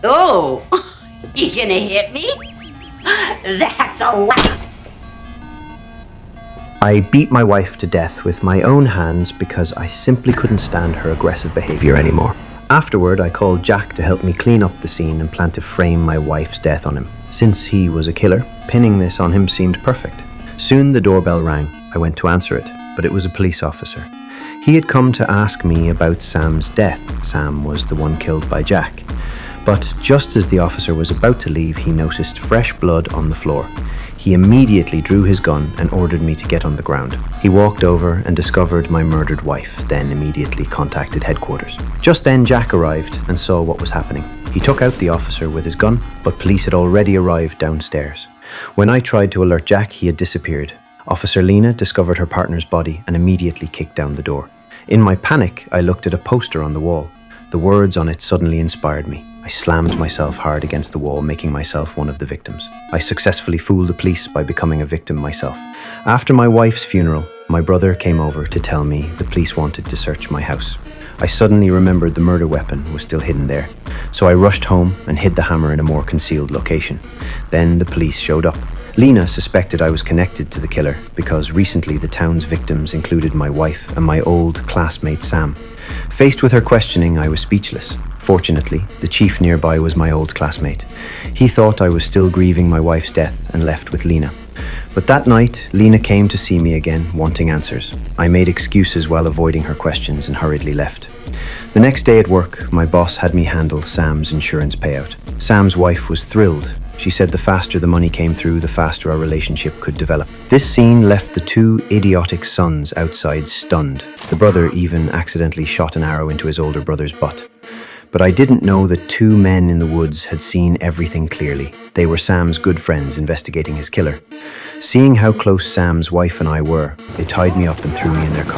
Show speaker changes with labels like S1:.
S1: Oh, you gonna hit me? That's a lie.
S2: I beat my wife to death with my own hands because I simply couldn't stand her aggressive behavior anymore. Afterward, I called Jack to help me clean up the scene and plan to frame my wife's death on him. Since he was a killer, pinning this on him seemed perfect. Soon the doorbell rang. I went to answer it, but it was a police officer. He had come to ask me about Sam's death. Sam was the one killed by Jack. But just as the officer was about to leave, he noticed fresh blood on the floor. He immediately drew his gun and ordered me to get on the ground. He walked over and discovered my murdered wife, then immediately contacted headquarters. Just then Jack arrived and saw what was happening. He took out the officer with his gun, but police had already arrived downstairs. When I tried to alert Jack, he had disappeared. Officer Lena discovered her partner's body and immediately kicked down the door. In my panic, I looked at a poster on the wall. The words on it suddenly inspired me. I slammed myself hard against the wall, making myself one of the victims. I successfully fooled the police by becoming a victim myself. After my wife's funeral, my brother came over to tell me the police wanted to search my house. I suddenly remembered the murder weapon was still hidden there, so I rushed home and hid the hammer in a more concealed location. Then the police showed up. Lena suspected I was connected to the killer because recently the town's victims included my wife and my old classmate Sam. Faced with her questioning, I was speechless. Fortunately, the chief nearby was my old classmate. He thought I was still grieving my wife's death and left with Lena. But that night, Lena came to see me again, wanting answers. I made excuses while avoiding her questions and hurriedly left. The next day at work, my boss had me handle Sam's insurance payout. Sam's wife was thrilled. She said the faster the money came through, the faster our relationship could develop. This scene left the two idiotic sons outside stunned. The brother even accidentally shot an arrow into his older brother's butt. But I didn't know that two men in the woods had seen everything clearly. They were Sam's good friends investigating his killer. Seeing how close Sam's wife and I were, they tied me up and threw me in their car.